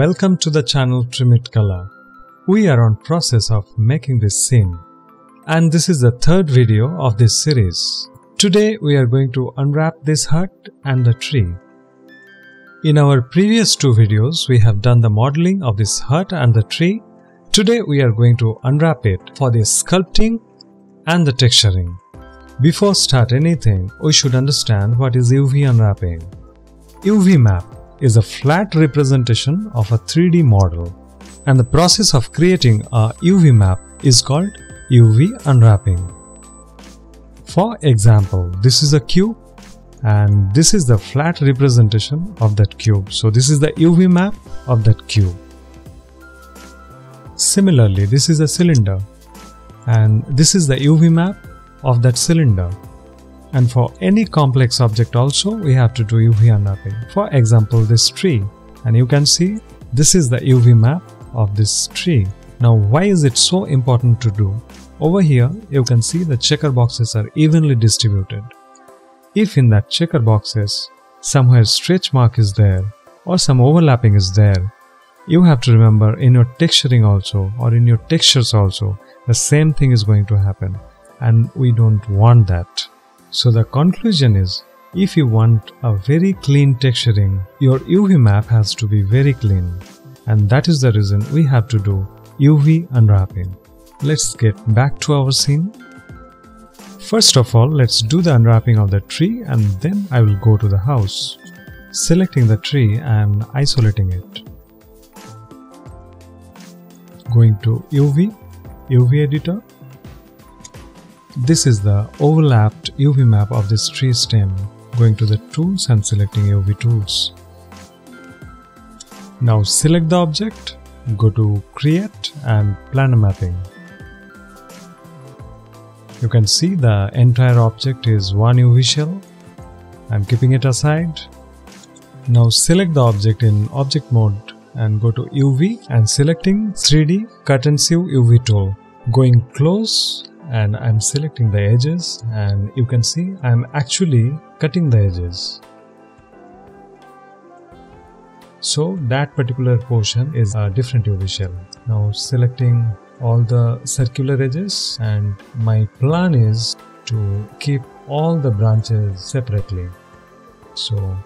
Welcome to the channel Trim It Color. We are on process of making this scene, and this is the third video of this series. Today we are going to unwrap this hut and the tree. In our previous two videos we have done the modeling of this hut and the tree. Today we are going to unwrap it for the sculpting and the texturing. Before start anything, we should understand what is UV unwrapping. UV map is a flat representation of a 3D model, and the process of creating a UV map is called UV unwrapping. For example, this is a cube and this is the flat representation of that cube. So this is the UV map of that cube. Similarly, this is a cylinder and this is the UV map of that cylinder. And for any complex object also we have to do UV unwrapping. For example, this tree, and you can see this is the UV map of this tree. Now why is it so important to do? Over here you can see the checker boxes are evenly distributed. If in that checker boxes somewhere stretch mark is there or some overlapping is there, you have to remember in your texturing also or in your textures also the same thing is going to happen, and we don't want that. So the conclusion is, if you want a very clean texturing, your UV map has to be very clean, and that is the reason we have to do UV unwrapping. Let's get back to our scene. First of all, let's do the unwrapping of the tree, and then I will go to the house, selecting the tree and isolating it. Going to UV editor. This is the overlapped UV map of this tree stem. Going to the tools and selecting UV tools. Now select the object, go to create and planar mapping. You can see the entire object is one UV shell. I'm keeping it aside. Now select the object in object mode and go to UV and selecting 3D cut and sieve UV tool. Going close, and I'm selecting the edges, and you can see I'm actually cutting the edges. So that particular portion is a different UV shell. Now selecting all the circular edges, and my plan is to keep all the branches separately. So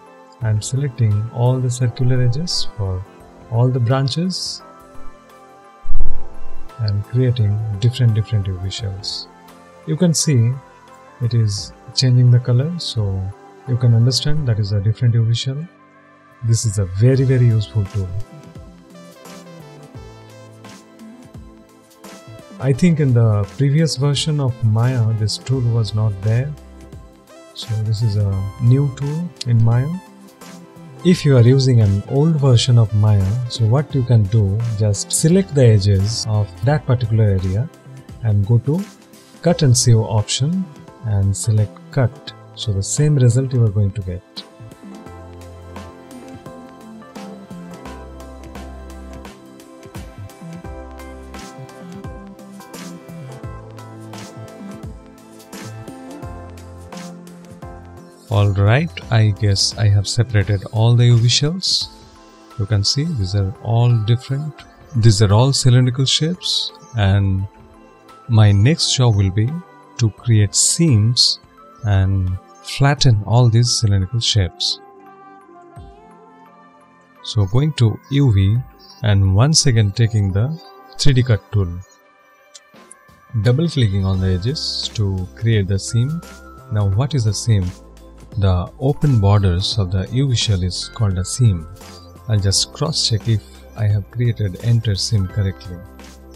I'm selecting all the circular edges for all the branches and creating different UV shells. You can see it is changing the color, so you can understand that is a different UV shell. This is a very useful tool. I think in the previous version of Maya this tool was not there, so this is a new tool in Maya. If you are using an old version of Maya, so what you can do, just select the edges of that particular area and go to cut and sieve option and select cut. So the same result you are going to get. Alright, I guess I have separated all the UV shells. You can see these are all different. These are all cylindrical shapes, and my next job will be to create seams and flatten all these cylindrical shapes. So going to UV and once again taking the 3D cut tool. Double clicking on the edges to create the seam. Now what is a seam? The open borders of the UV shell is called a seam. I'll just cross check if I have created enter seam correctly.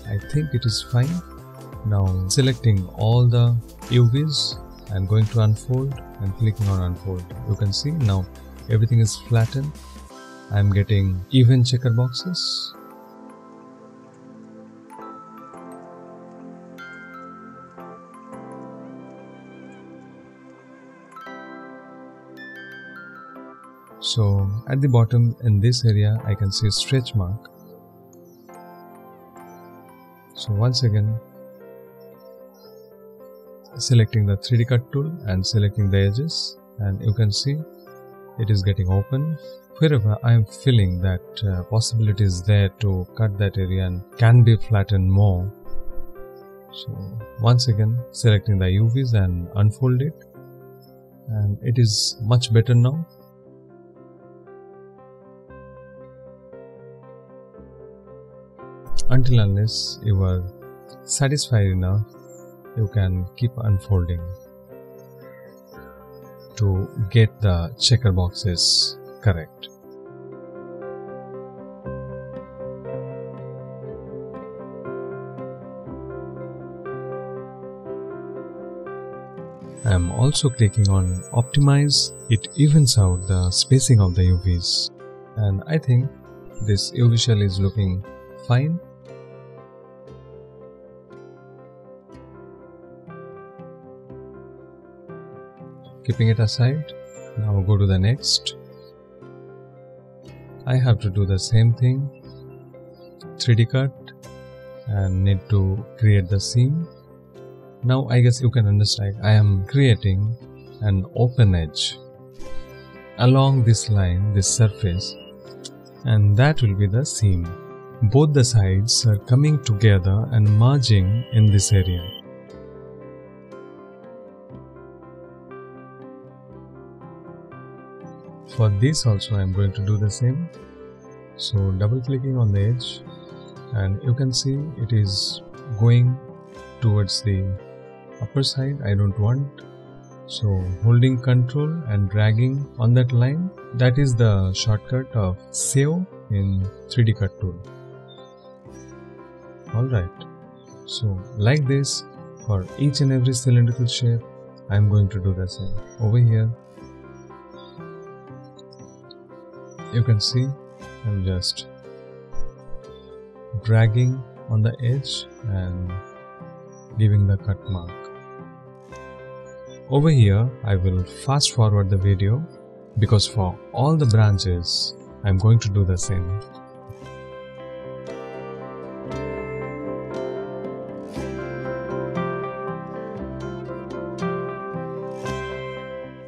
I think it is fine. Now selecting all the UVs and going to unfold and clicking on unfold. You can see now everything is flattened. I'm getting even checker boxes. So at the bottom in this area I can see a stretch mark. So once again selecting the 3D cut tool and selecting the edges, and you can see it is getting open, wherever I am feeling that possibility is there to cut that area and can be flattened more. So once again selecting the UVs and unfold it, and it is much better now. Until unless you are satisfied enough, you can keep unfolding to get the checker boxes correct. I am also clicking on optimize. It evens out the spacing of the UVs, and I think this UV shell is looking fine. Keeping it aside, now go to the next. I have to do the same thing, 3D cut, and need to create the seam. Now I guess you can understand I am creating an open edge along this line, this surface, and that will be the seam. Both the sides are coming together and merging in this area. For this also I am going to do the same. So double clicking on the edge, and you can see it is going towards the upper side. I don't want, so holding control and dragging on that line, that is the shortcut of save in 3D cut tool. Alright, so like this for each and every cylindrical shape I am going to do the same. Over here you can see I'm just dragging on the edge and giving the cut mark. Over here I will fast forward the video because for all the branches I'm going to do the same.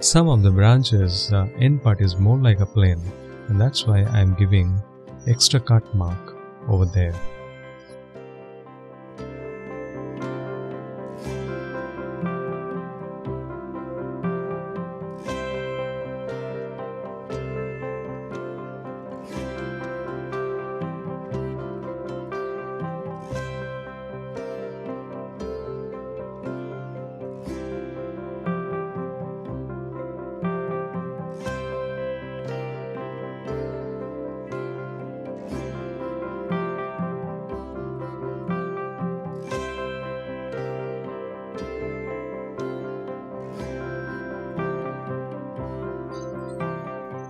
Some of the branches, the end part is more like a plane, and that's why I am giving extra cut mark over there.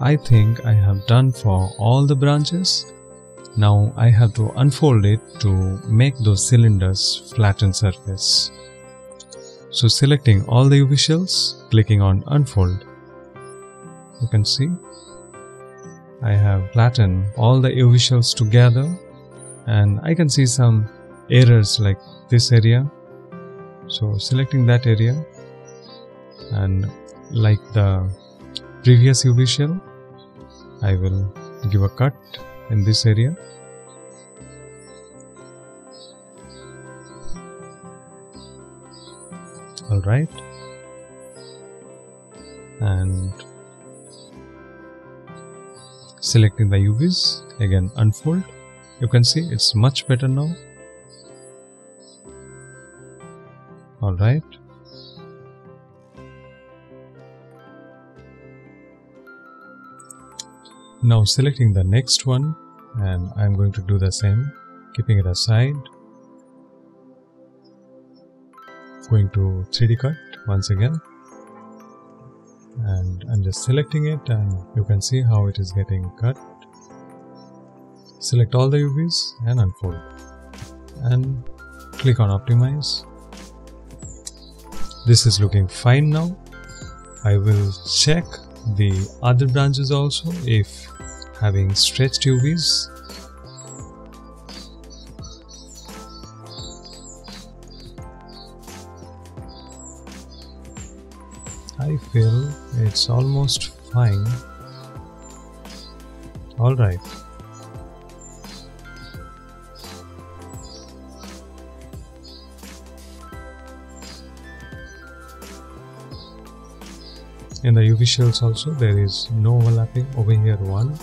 I think I have done for all the branches. Now I have to unfold it to make those cylinders flatten surface. So selecting all the UV shells, clicking on unfold. You can see I have flattened all the UV shells together, and I can see some errors like this area. So selecting that area, and like the previous UV shell, I will give a cut in this area. Alright, and selecting the UVs, again unfold. You can see it's much better now. Alright, now selecting the next one, and I'm going to do the same, keeping it aside, going to 3D cut once again, and I'm just selecting it, and you can see how it is getting cut. Select all the UVs and unfold, and click on optimize. This is looking fine now. I will check the other branches also if having stretched UVs. I feel it's almost fine. Alright. In the UV shells also there is no overlapping. Over here one.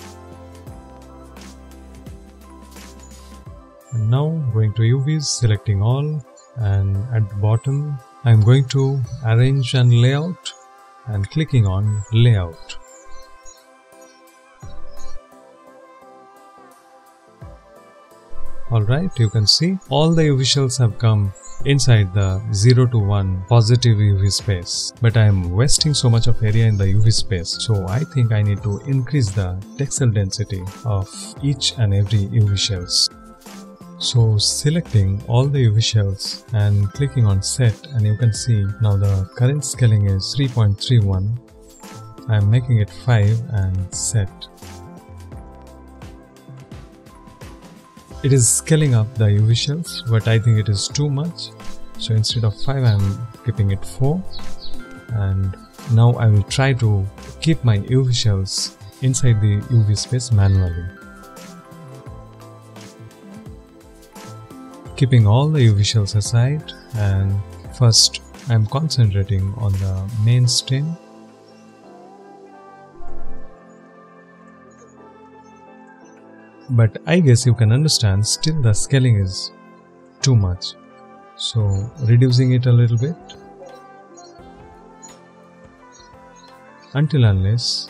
And now going to UVs, selecting all, and at the bottom I am going to arrange and layout and clicking on layout. Alright, you can see all the UV shells have come inside the 0 to 1 positive UV space, but I am wasting so much of area in the UV space, so I think I need to increase the texel density of each and every UV shells. So selecting all the UV shells and clicking on set, and you can see now the current scaling is 3.31. I am making it 5 and set. It is scaling up the UV shells, but I think it is too much, so instead of 5 I am keeping it 4, and now I will try to keep my UV shells inside the UV space manually. Keeping all the UV shells aside, and first I am concentrating on the main stem. But I guess you can understand still the scaling is too much, so reducing it a little bit until unless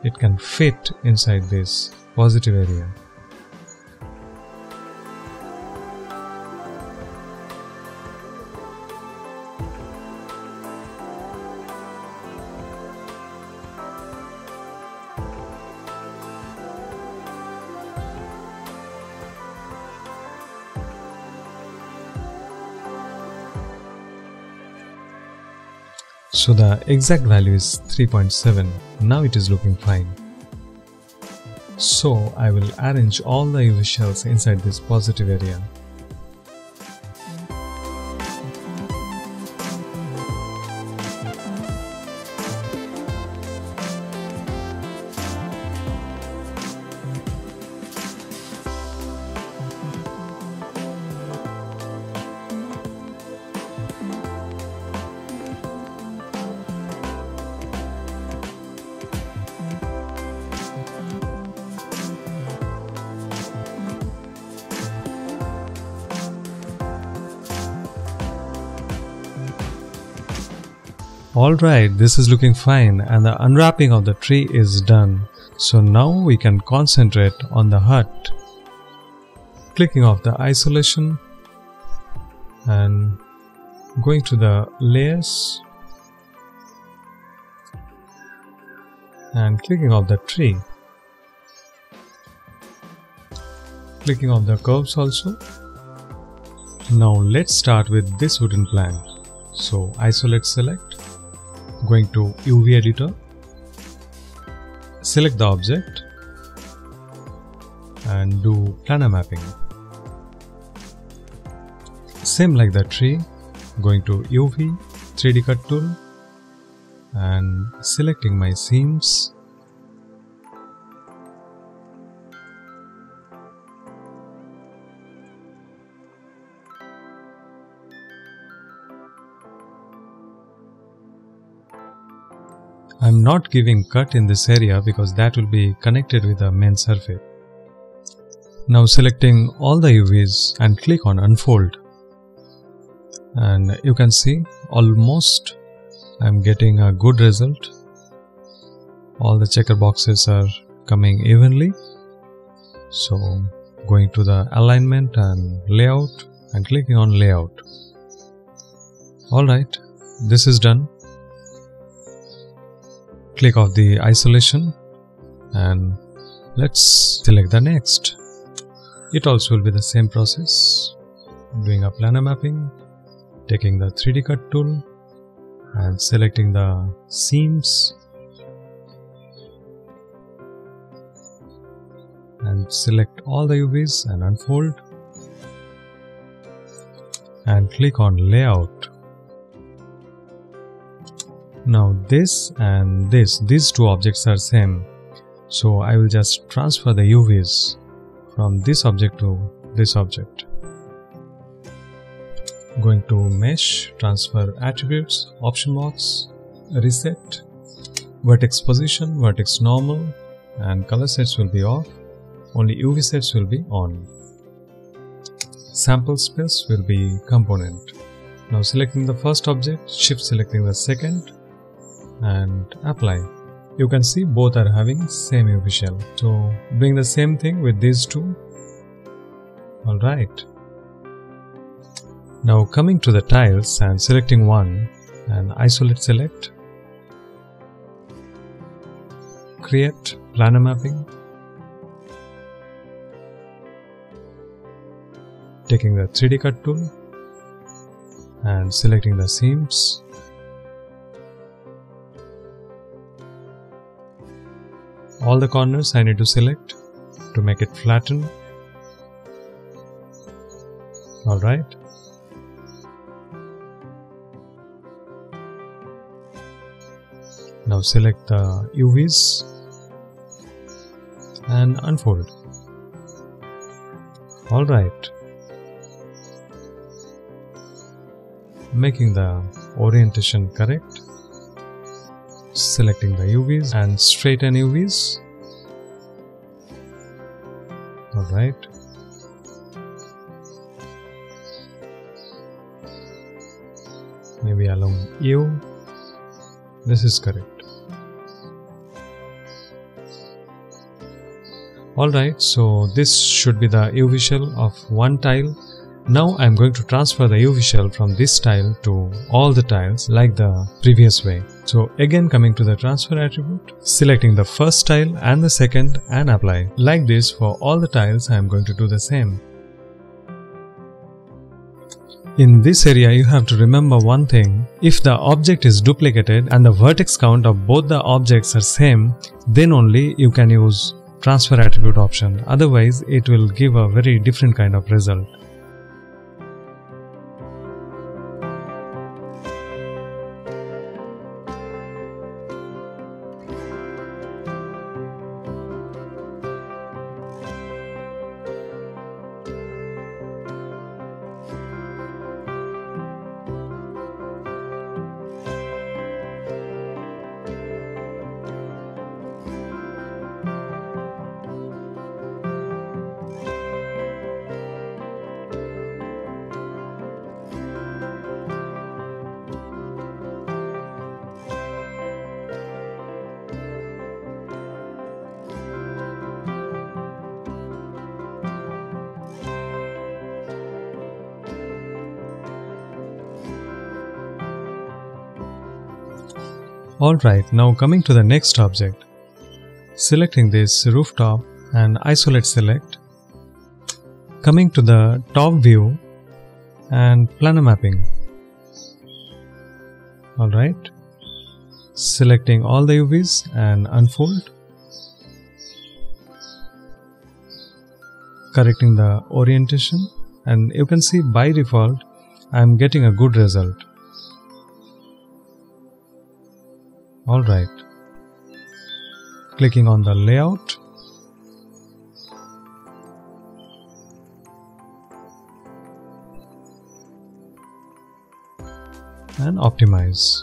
it can fit inside this positive area. So the exact value is 3.7. Now it is looking fine. So I will arrange all the UV shells inside this positive area. Alright, this is looking fine and the unwrapping of the tree is done. So now we can concentrate on the hut. Clicking off the isolation and going to the layers and clicking off the tree. Clicking off the curves also. Now let's start with this wooden plank. So isolate, select. Going to UV editor, select the object and do planar mapping. Same like the tree, going to UV 3D cut tool and selecting my seams. I am not giving cut in this area because that will be connected with the main surface. Now selecting all the UVs and click on unfold. And you can see almost I am getting a good result. All the checker boxes are coming evenly. So going to the alignment and layout and clicking on layout. Alright, this is done. Click off the isolation and let's select the next. It also will be the same process. Doing a planar mapping, taking the 3D cut tool and selecting the seams and select all the UVs and unfold and click on layout. Now this and these two objects are same, So I will just transfer the UVs from this object to this object. Going to Mesh, Transfer Attributes, Option Box, Reset, Vertex Position, Vertex Normal, and color sets will be off. Only UV sets will be on. Sample space will be component. Now selecting the first object, shift selecting the second, and apply. You can see both are having same UV shell. So doing the same thing with these two. Alright. Now coming to the tiles and selecting one and isolate select. Create planar mapping. Taking the 3D cut tool and selecting the seams. All the corners I need to select to make it flatten. Alright. Now select the UVs and unfold. Alright. Making the orientation correct. Selecting the UVs and straighten UVs. Alright. Maybe along U. This is correct. Alright, so this should be the UV shell of one tile. Now I am going to transfer the UV shell from this tile to all the tiles like the previous way. So again coming to the transfer attribute, selecting the first tile and the second and apply. Like this for all the tiles I am going to do the same. In this area you have to remember one thing. If the object is duplicated and the vertex count of both the objects are same, then only you can use transfer attribute option. Otherwise it will give a very different kind of result. Alright, now coming to the next object. Selecting this rooftop and isolate select. Coming to the top view and planar mapping. Alright. Selecting all the UVs and unfold. Correcting the orientation, and you can see by default I am getting a good result. Alright. Clicking on the layout. And optimize.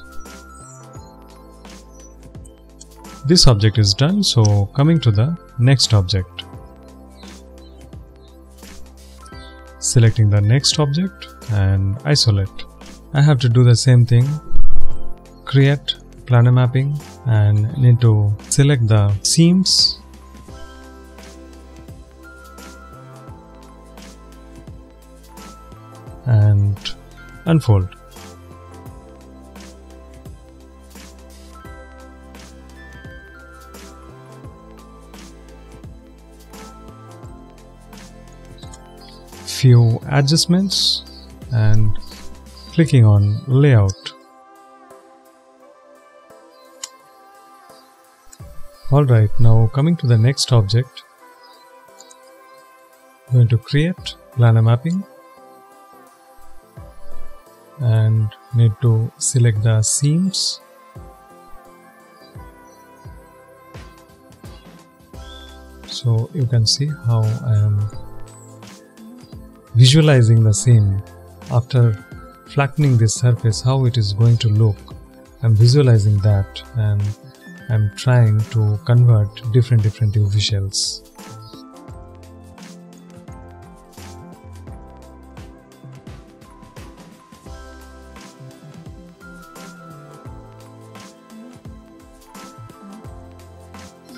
This object is done, so coming to the next object. Selecting the next object and isolate. I have to do the same thing. Create planar mapping and need to select the seams. And unfold. Few adjustments and clicking on layout. Alright, now coming to the next object, I'm going to create planar mapping and need to select the seams So you can see how I am visualizing the scene after flattening this surface, how it is going to look. I'm visualizing that, and I'm trying to convert different UV shells.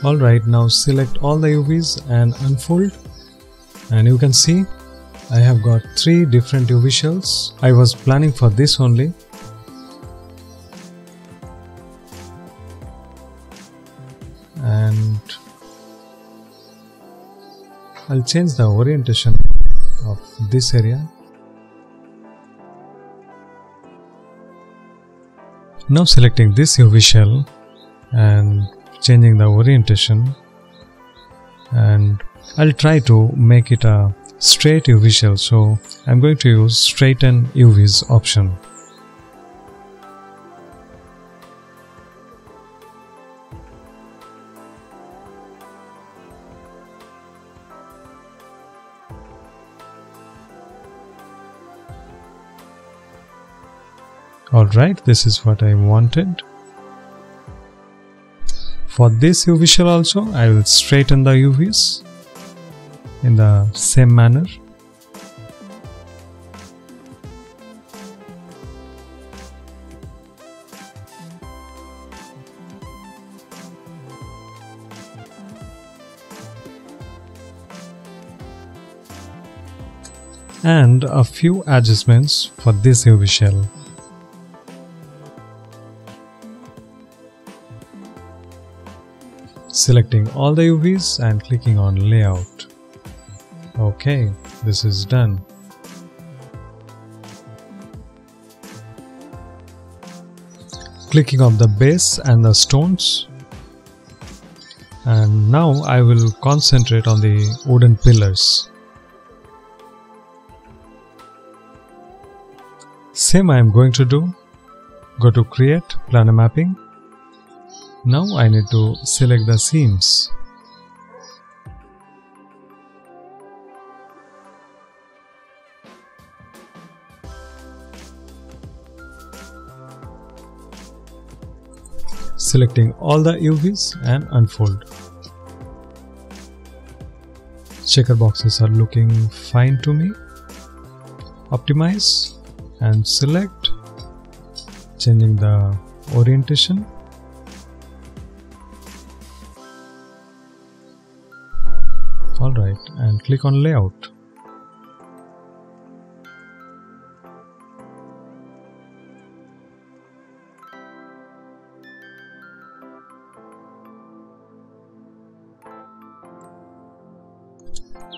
Alright, now select all the UVs and unfold, and you can see I have got 3 different UV shells. I was planning for this only. And I'll change the orientation of this area. Now selecting this UV shell and changing the orientation, and I'll try to make it a straight UV shell, so I'm going to use straighten UVs option. Alright, this is what I wanted. For this UV shell also, I will straighten the UVs in the same manner. And a few adjustments for this UV shell. Selecting all the UVs and clicking on layout. Okay, this is done. Clicking on the base and the stones, and now I will concentrate on the wooden pillars. Same I am going to do. Go to create planar mapping. Now I need to select the seams. Selecting all the UVs and unfold. Checker boxes are looking fine to me. Optimize and select, changing the orientation. Alright, and click on layout.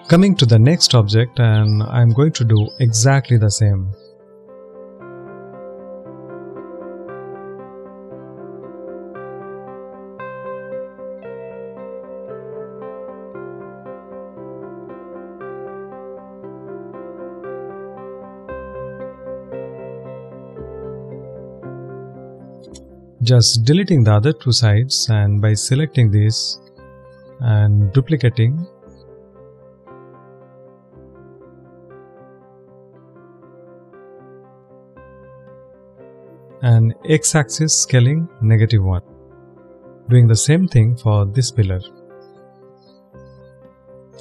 Coming to the next object, and I'm going to do exactly the same. Just deleting the other 2 sides, and by selecting this and duplicating, and x-axis scaling -1. Doing the same thing for this pillar.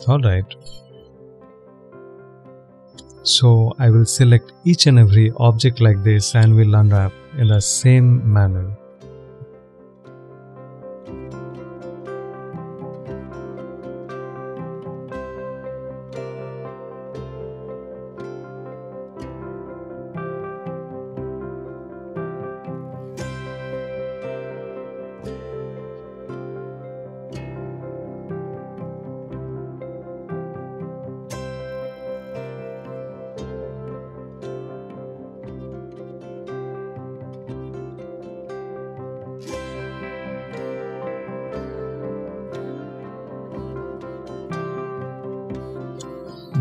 Alright. So I will select each and every object like this and will unwrap in the same manner.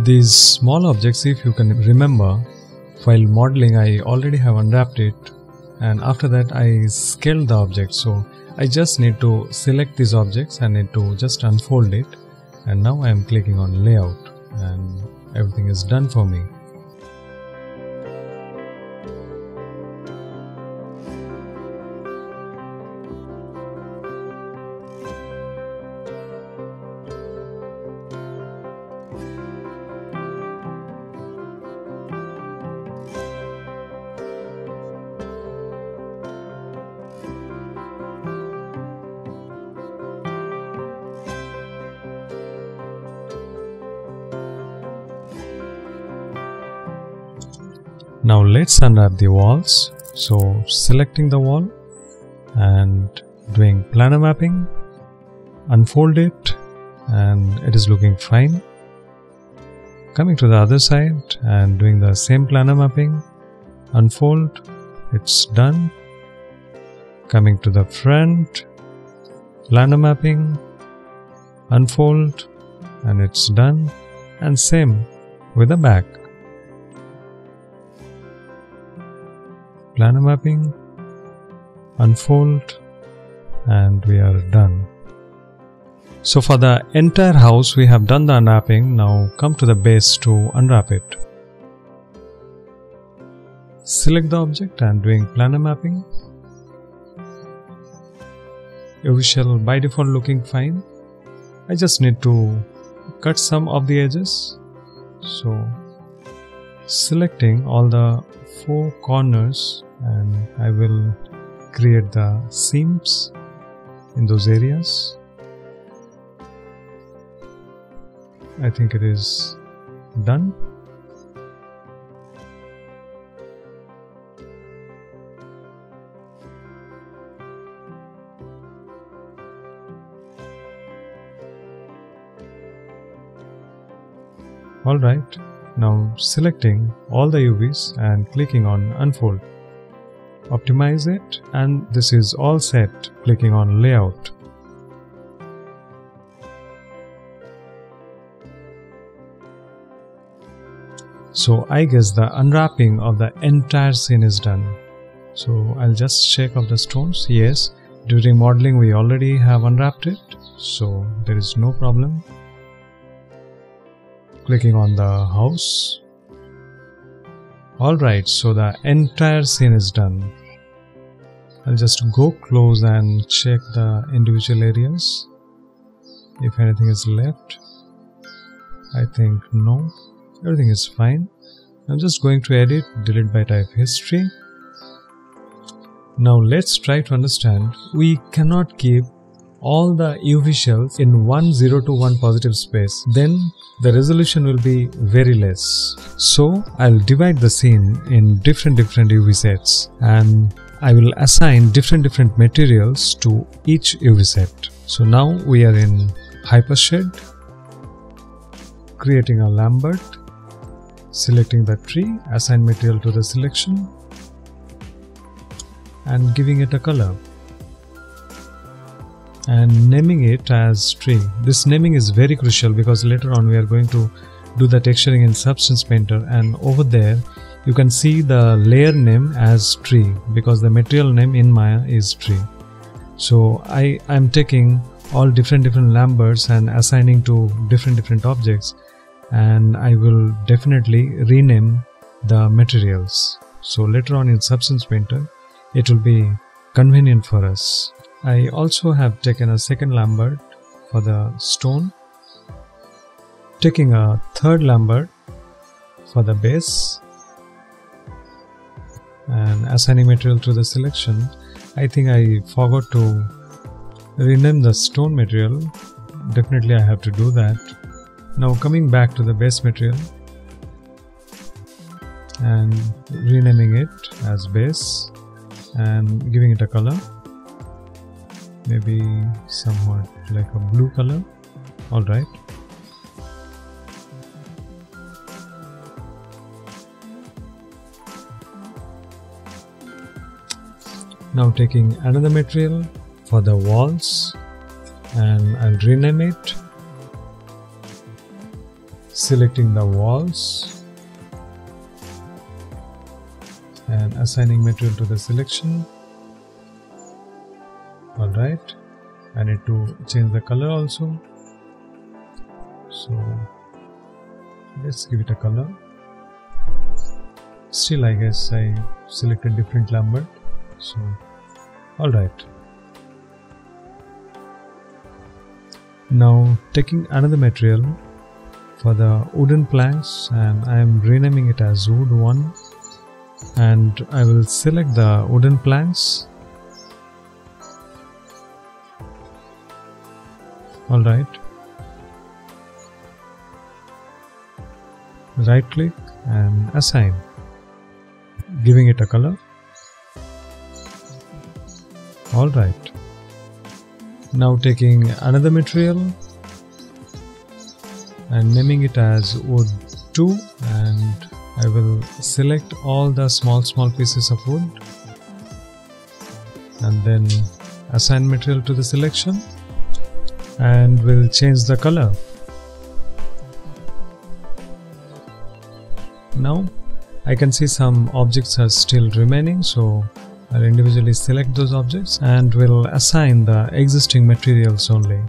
These small objects, if you can remember, while modeling I already have unwrapped it, and after that I scaled the object. So I just need to select these objects and need to just unfold it and now I am clicking on layout and everything is done for me. Now let's unwrap the walls. So selecting the wall and doing planar mapping, unfold it, and it is looking fine. Coming to the other side and doing the same planar mapping, unfold, it's done. Coming to the front, planar mapping, unfold, and it's done. And same with the back. Planar mapping, unfold, and we are done. So for the entire house we have done the unwrapping. Now come to the base to unwrap it. Select the object and doing planar mapping. UV shell by default looking fine. I just need to cut some of the edges. So selecting all the 4 corners, and I will create the seams in those areas. I think it is done. Alright, now selecting all the UVs and clicking on unfold. Optimize it, and this is all set. Clicking on layout. So I guess the unwrapping of the entire scene is done. So I'll just shake off the stones. Yes, during modeling we already have unwrapped it, so there is no problem. Clicking on the house. Alright, so the entire scene is done. I'll just go close and check the individual areas. If anything is left, I think no, everything is fine. I'm just going to edit, delete by type history. Now let's try to understand. We cannot keep all the UV shells in one 0 to 1 positive space, then the resolution will be very less. So I'll divide the scene in different UV sets, and I will assign different materials to each UV set. So now we are in Hypershed, creating a Lambert, selecting the tree, assign material to the selection, and giving it a color. And naming it as tree. This naming is very crucial because later on we are going to do the texturing in Substance Painter, and over there you can see the layer name as tree because the material name in Maya is tree. So I am taking all different Lamberts and assigning to different objects, and I will definitely rename the materials. So later on in Substance Painter it will be convenient for us. I also have taken a second Lambert for the stone, taking a third Lambert for the base, and assigning material to the selection. I think I forgot to rename the stone material. Definitely I have to do that. Now coming back to the base material and renaming it as base and giving it a color. Maybe somewhat like a blue color. Alright. Now taking another material for the walls, and I'll rename it. Selecting the walls and assigning material to the selection. Alright, I need to change the color also. So let's give it a color. Still, I guess I selected different Lambert. So alright. Now taking another material for the wooden planks, and I am renaming it as wood 1, and I will select the wooden planks. Alright. Right click and assign, giving it a color. Alright. Now taking another material and naming it as wood 2, and I will select all the small pieces of wood and then assign material to the selection, and we'll change the color. Now I can see some objects are still remaining, so I'll individually select those objects and we'll assign the existing materials only.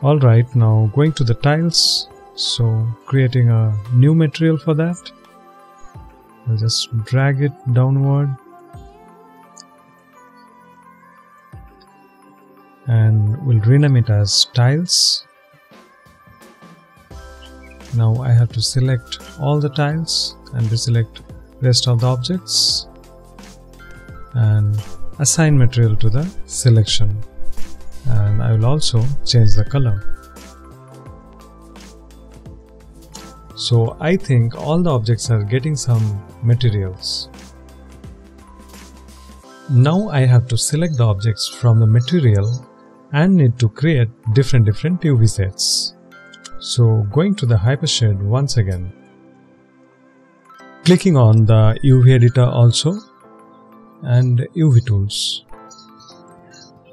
Alright, now going to the tiles, so creating a new material for that. I'll just drag it downward and we'll rename it as tiles. Now I have to select all the tiles and deselect rest of the objects and assign material to the selection, and I will also change the color. So I think all the objects are getting some materials. Now I have to select the objects from the material and need to create different UV sets. So going to the Hypershade once again, clicking on the UV editor also, and UV tools.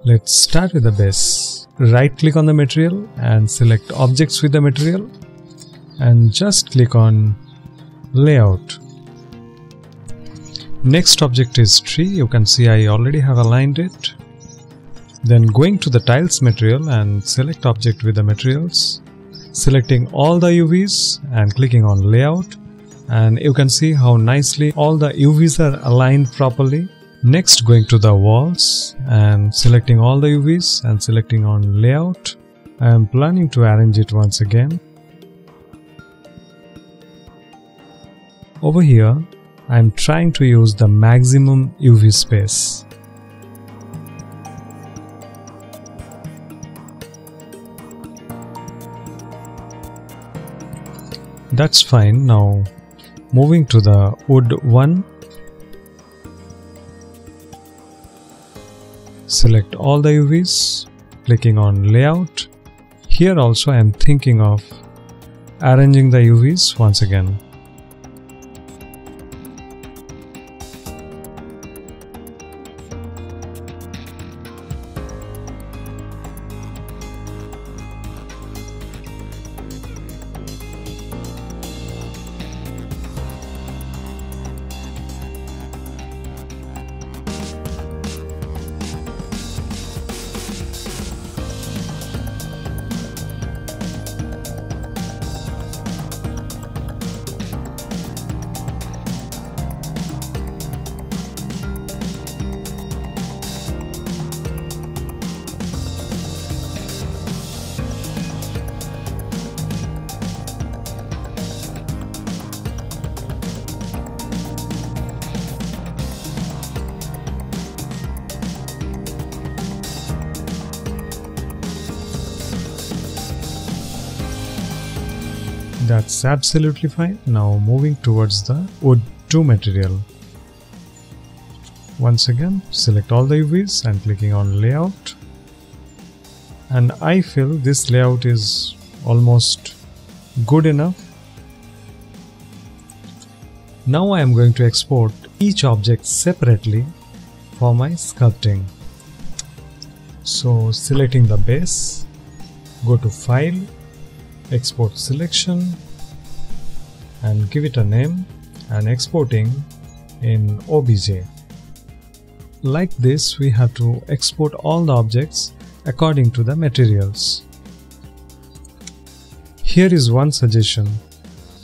Let's start with the base. Right click on the material and select objects with the material, and just click on layout. Next object is tree. You can see I already have aligned it. Then going to the tiles material and select object with the materials, selecting all the UVs and clicking on layout, and you can see how nicely all the UVs are aligned properly. Next going to the walls and selecting all the UVs and selecting on layout. I am planning to arrange it once again. Over here, I am trying to use the maximum UV space. That's fine. Now moving to the wood 1, select all the UVs, clicking on layout. Here also I am thinking of arranging the UVs once again. That's absolutely fine. Now moving towards the wood 2 material. Once again, select all the UVs and clicking on layout. And I feel this layout is almost good enough. Now I am going to export each object separately for my sculpting. So selecting the base, go to File, export selection and give it a name and exporting in OBJ. Like this, we have to export all the objects according to the materials. Here is one suggestion.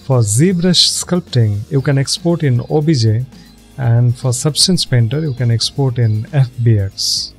For ZBrush sculpting, you can export in OBJ, and for Substance Painter, you can export in FBX.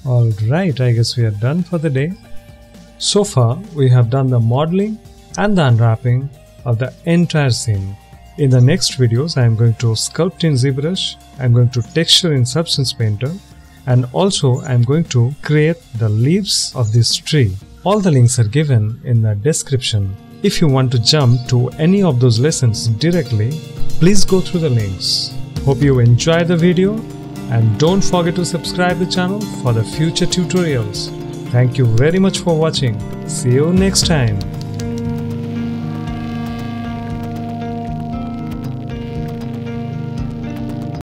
Alright, I guess we are done for the day. So far, we have done the modeling and the unwrapping of the entire scene. In the next videos, I am going to sculpt in ZBrush, I am going to texture in Substance Painter, and also I am going to create the leaves of this tree. All the links are given in the description. If you want to jump to any of those lessons directly, please go through the links. Hope you enjoyed the video. And don't forget to subscribe the channel for the future tutorials. Thank you very much for watching. See you next time.